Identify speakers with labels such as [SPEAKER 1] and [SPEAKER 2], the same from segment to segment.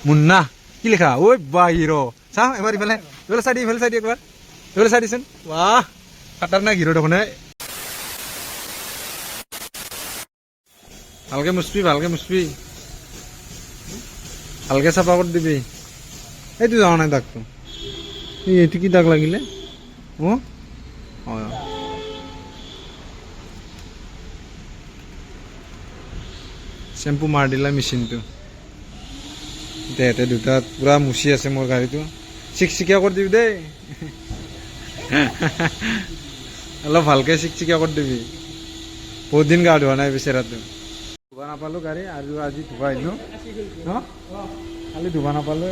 [SPEAKER 1] মুন্না কি লেখা ঐ বা হিরো চাও এবার ইফালে ইফালে চাই দি একবার ইফালে চাই দিচোন বাহ খাতারনাক হিরো দেখোন ভালকে মুছবি ভালকে চাফা কৰি দিবি এইটো যাওঁ নাই দাগটো এইটো কি দাগ লাগিলে অ শ্যাম্পু মাৰ দিলা মেচিনটো এতিয়া দুটা পুৰা মুচি আছে মোৰ গাড়ীটো চিকচিকিয়া কৰি দিবি দেই অলপ ভালকে চিকচিকিয়া কৰি দিবি বহুত দিন গা ধোৱা নাই বেচেৰাটো ধুবা নাপালো গাড়ী আৰু আজি ধুবা আহিলো ন কালি ধুবা নাপালো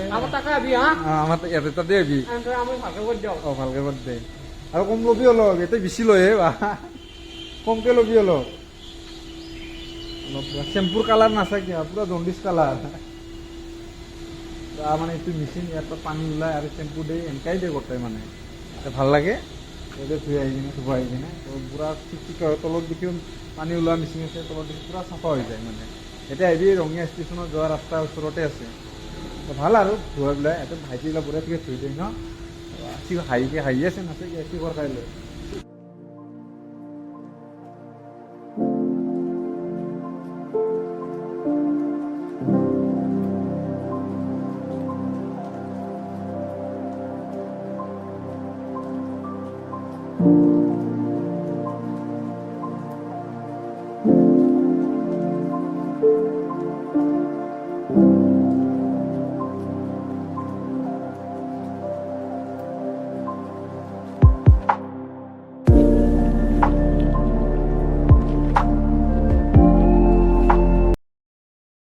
[SPEAKER 1] আমাৰ ইয়াতে তাতে আহিবি ভালকে কৰি দে আৰু কম ল'বি অলপ এতিয়া বেছি লয় কমকে ল'বি অলপ শ্যাম্পুৰ কালাৰ নাচাকে পুৰা জণ্ডিছ কালাৰ মানে এইটো মেচিন ইয়াৰ পৰা পানী ওলাই আৰু শ্যাম্পু দিয়ে এনেকাই দিয়ে গোটাই মানে ভাল লাগে ধুই আহি কিনে ধুব আহি কিনে পুৰা চিকচিকা হয় তলত দেখি পানী ওলোৱা মেচিন আছে তলত দেখি পুৰা চাফা হৈ যায় মানে এতিয়া আহিবি ৰঙিয়া ষ্টেচনত যোৱা ৰাস্তাৰ ওচৰতে আছে ভাল আৰু ধুৱাই পেলাই ইয়াতে ভাইটিবিলাক পুৰা ঠিকে ধুই দিয়ে ন হাঁহি আছে নাছে কি কৰ খাই লৈ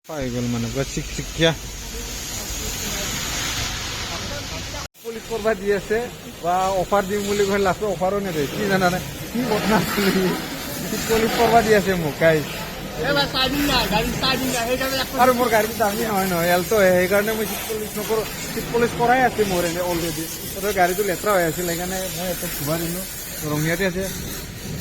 [SPEAKER 1] পাই গ'ল মানে পুৰা চিকচিকিয়া পুলিচ কৰবা দি আছে বা অফাৰ দিম বুলি কৈ লাষ্টত অফাৰো নেদে কি জানানে কি ঘটনা পুলিচ কৰবা দি আছে মোক গাইজ আৰু মোৰ গাড়ীটো দামী নহয় এলটো সেইকাৰণে মই চিট পলিচ কৰাই আছে মোৰ এনে অলৰেডি তথাপি গাড়ীটো লেতেৰা হৈ আছিল সেইকাৰণে মই ইয়াতে ধুবা দিলোঁ ৰঙিয়াতে আছে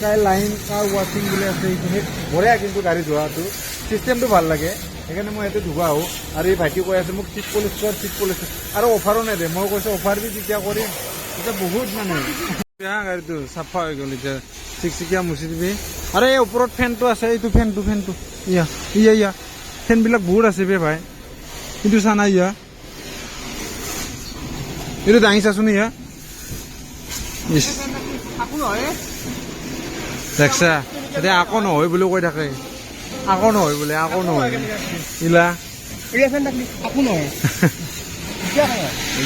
[SPEAKER 1] কাই লাইন কাৰ ৱাশ্বিং বুলি আছে সেই বঢ়িয়া কিন্তু গাড়ী ধোৱাটো চিষ্টেমটো ভাল লাগে সেইকাৰণে মই ইয়াতে ধুবা আহোঁ আৰু এই ভাইটি কৈ আছে মোক চিট পলিচ আৰু অফাৰো নেদে মই কৈছোঁ অফাৰ দি তেতিয়া কৰিম এতিয়া বহুত মানে গাড়ীটো চাফা হৈ গ'ল এতিয়া চিকচিকিয়া মুচি দিবি আৰু এই ওপৰত ফেনটো আছে এইটো ফেনটো ইয়া ফেনবিলাক বহুত আছে বে ভাই কিন্তু চা নাই ইয়া এইটো দাঙি চাচোন ইয়া দেখছা এতিয়া আকৌ নহয় বুলি কৈ থাকে আকৌ নহয় বোলে আকৌ নহয় ইলা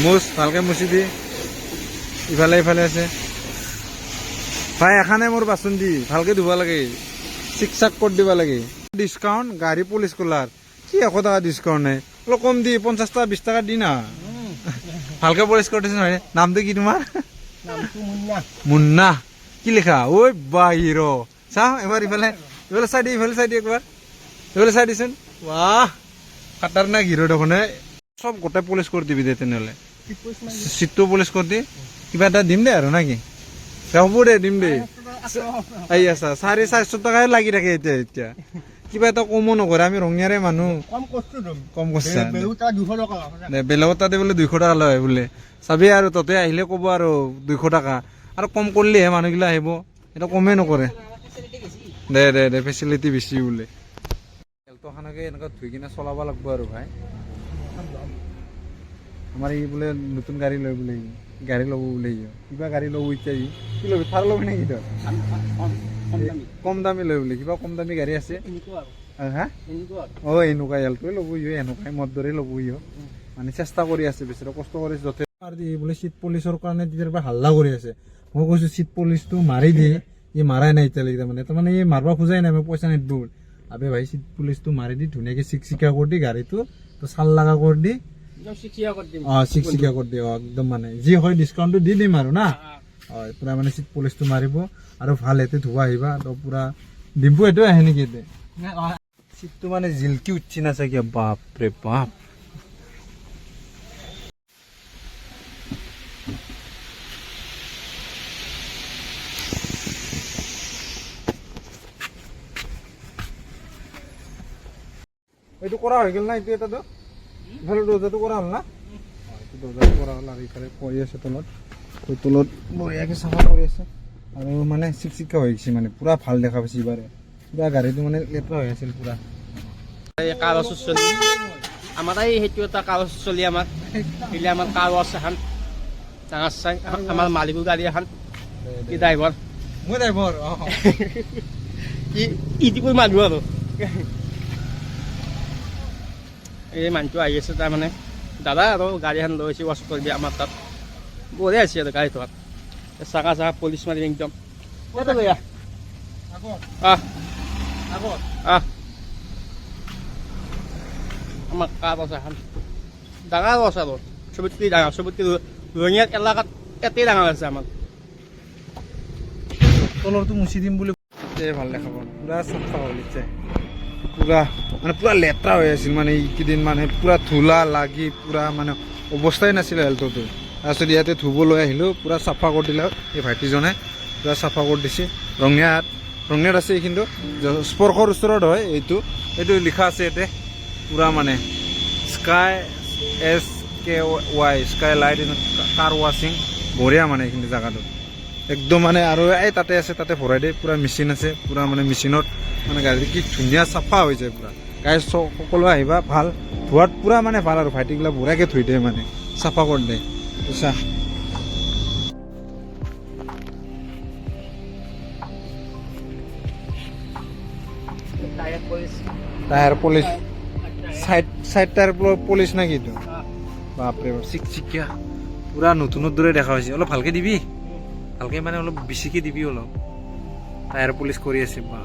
[SPEAKER 1] মুচ ভালকে মুচি দি ইফালে আছে ভাই এখানে মোৰ বাচন দি ভালকে ধুব লাগে চিকচাক কৰি দিব লাগে ডিছকাউণ্ট গাড়ী পুলিচ কলাৰ কি 100 টকা ডিছকাউণ্ট নাই অলপ কম দি 50 টকা 20 টকা দি না ভালকে পুলিচ কৰি দিছে নহয় নামটো কি তোমাৰ মুন্না কি লেখা ঐ বা হিৰো চাও এবাৰ ইফালে চাই দি একবাৰ ইফালে চাই দিচোন বাহ খাতাৰনাক হিৰো দেখোন চব গোটেই পুলিচ কৰি দিবি দে তেনেহ'লে চিটটো পুলিচ কৰি দি কিবা এটা দিম দে আৰু নাকি হ'ব দে দিম দে আহি আছা 450 টকাই লাগি থাকে এতিয়া কিবা এটা কমো নকৰে আমি ৰঙিয়াৰে মানুহ কম কৈছা বেলেগৰ তাতে বোলে 200 টকা লয় বোলে চাবি আৰু ততে আহিলে ক'ব আৰু 200 টকা আৰু কম কৰিলেহে মানুহগিলা আহিব এটা কমেই নকৰে দে ফেচিলিটি বেছি বোলে এলটোখানকে এনেকুৱা ধুই কিনে চলাব লাগিব আৰু ভাই আমাৰ ই বোলে নতুন গাড়ী লয় বোলে গাড়ী ল'ব বোলে কিবা গাড়ী ল'ব এতিয়া কি ল'বি থাৰ ল'বি নেকি তই কম দামী লয় বোলে কিবা কম দামী গাড়ী আছে হা এনেকুৱা এলটোৱে ল'ব এনেকুৱাই মোৰ দৰে ল'ব মানে চেষ্টা কৰি আছে বেছিকৈ কষ্ট কৰিছে যথেষ্ট বোলে চিট পলিচৰ কাৰণে তেতিয়াৰ পৰা হাল্লা কৰি আছে মই কৈছোঁ চিট পলিচটো মাৰি দিয়ে ই মাৰাই নাই এতিয়ালৈকে তাৰমানে ই মাৰিব খোজাই নাই মই পইচা নিদিওঁ আবে ভাই চিট পুলিচটো মাৰি দি ধুনীয়াকৈ চিকচিকিয়া কৰি দি গাড়ীটো তো চাল লগা কৰি দি চিকচিকিয়া কৰি দি একদম মানে যি হয় ডিছকাউণ্টটো দি দিম আৰু না পুৰা মানে চিট পুলিচটো মাৰিব আৰু ভাল ইয়াতে ধুবা আহিবা তো পুৰা ডিম্পু এইটোৱে আহে নেকি এতিয়া চিটটো মানে জিলকি উঠছি না চাগে বাপৰে বাপ এইটো কৰা হৈ গ'ল না এইটো এটাতো ইফালে দৰ্জাটো কৰা হ'ল না এইটো দৰ্জাটো কৰা হ'ল আৰু ইফালে পৰি আছে তলত তো তলত বঢ়িয়াকৈ চাফা কৰি আছে আৰু মানে চিকচিকা হৈ গৈছে মানে পুৰা ভাল দেখা পাইছে এইবাৰে পুৰা গাড়ীটো মানে লেতেৰা হৈ আছিল পুৰা
[SPEAKER 2] কাৰ ৱাছ চলি আমাৰ এই সেইটো এটা কাৰ ৱাছ চলি আমাৰ এইলে আমাৰ কাৰ ৱাছ এখন ডাঙৰ চাই আমাৰ মালিকৰ গাড়ী এখন কি ড্ৰাইভাৰ
[SPEAKER 1] মই ড্ৰাইভাৰ অঁ
[SPEAKER 2] ইটিপুৰ মানুহ আৰু এই মানুহটো আহি আছে তাৰমানে দাদা আৰু গাড়ী এখন লৈ আহিছে ৱাছ কৰিবি আমাৰ তাত বঢ়িয়া আছে আৰু গাড়ী থোৱাত চাকা চাকা পলিচ মাৰি একদম ইয়াতে লৈ আহ আহ আহ আমাৰ কাৰ ৱাছ এখন ডাঙৰ ৱাছ আৰু চবতকৈ ডাঙৰ চবতকৈ ৰঙিয়াত এলেকাত এতেই ডাঙৰ আছে আমাৰ
[SPEAKER 1] তলৰটো মুচি দিম বুলি ভাল দেখা পাওঁ পুৰা চাফা হৈ গৈছে পুৰা মানে পুৰা লেতেৰা হৈ আছিল মানে এইকেইদিন মানে পুৰা ধূলা লাগি পুৰা মানে অৱস্থাই নাছিলে হেল্থটো তাৰপিছত ইয়াতে ধুব লৈ আহিলোঁ পুৰা চাফা কৰি দিলে এই ভাইটিজনে পুৰা চাফা কৰি দিছে ৰঙিয়াত আছে কিন্তু স্পৰ্শৰ ওচৰত হয় এইটো লিখা আছে ইয়াতে পুৰা মানে স্কাই SKY স্কাই লাইট কাৰ ৱাছিং বঢ়িয়া মানে এইখিনি জেগাটো একদম মানে আৰু এই তাতে আছে তাতে ভৰাই দিয়ে পুৰা মেচিন আছে পুৰা মানে মেচিনত মানে গাড়ীটো কি ধুনীয়া চাফা হৈ যায় পুৰা গাড়ী সকলো আহিবা ভাল ধোৱাত পুৰা মানে ভাল আৰু ভাইটিগিলা বঢ়িয়াকৈ ধুই দিয়ে মানে চাফা কৰি দিয়ে বুজিছা tyre polish side tyre polish নে কি এইটো বাপৰে বাপ চিকচিকীয়া পুৰা নতুনৰ দৰে দেখা হৈছে অলপ ভালকৈ দিবি ভালকৈ মানে অলপ বেছিকৈ দিবি অলপ টায়াৰ পলিচ কৰি আছে বা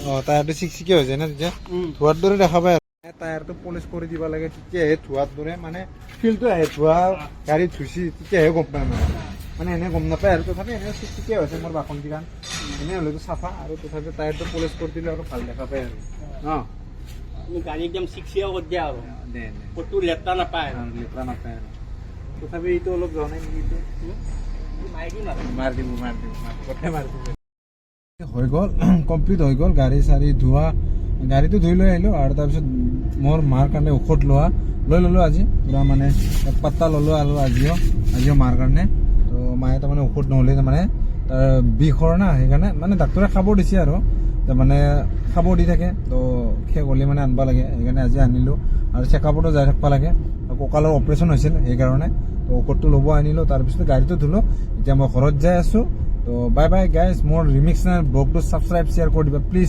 [SPEAKER 1] অঁ টায়াৰটো চিকচিকীয়া হৈ যায় না তেতিয়া ধোৱাৰ দৰে দেখা পায় আৰু টায়াৰটো পলিচ কৰি দিব লাগে তেতিয়াহে ধোৱাৰ দৰে মানে ফিলটো আহে ধোৱা গাড়ী ধুইছি তেতিয়াহে গম পায় মানে এনে গম নাপায় আৰু তথাপি এনে চিকচিকীয়া হৈছে মোৰ বাকনকেইখন এনে হ'লেতো চাফা আৰু তথাপি টায়াৰটো পলিচ কৰি দিলে আৰু ভাল দেখা পায় আৰু অঁ
[SPEAKER 2] গাড়ী একদম চিকচিয়া কৰি দিয়া আৰু
[SPEAKER 1] দে
[SPEAKER 2] ক'তো লেতেৰা নাপায়
[SPEAKER 1] লেতেৰা নাপায় আৰু তথাপি এইটো অলপ যোৱা নাই নেকি মাৰ দিব হৈ গ'ল কমপ্লিট হৈ গ'ল গাড়ী চাড়ী ধোৱা গাড়ীটো ধুই লৈ আহিলোঁ আৰু তাৰপিছত মোৰ মাৰ কাৰণে ঔষধ লৈ ল'লোঁ আজি পুৰা মানে এক পাত্তা ল'লোঁ আৰু আজিও মাৰ কাৰণে তো মায়ে তাৰমানে ঔষধ নহ'লে তাৰমানে তাৰ বিষৰ না সেইকাৰণে মানে ডাক্তৰে খাব দিছে আৰু তাৰমানে খাব দি থাকে তো শেষ হ'লে মানে আনিব লাগে সেইকাৰণে আজি আনিলোঁ আৰু চেকআপতো যাই থাকিব লাগে কঁকালৰ অপাৰেশ্যন হৈছিল সেইকাৰণে তো ঔষধটো ল'ব আনিলোঁ তাৰপিছত গাড়ীটো ধুলোঁ এতিয়া মই ঘৰত যাই আছোঁ তো বাই বাই গাইজ মোৰ ৰিমিক্স ব্লগটো ছাবস্ক্ৰাইব শ্বেয়াৰ কৰি দিবা প্লিজ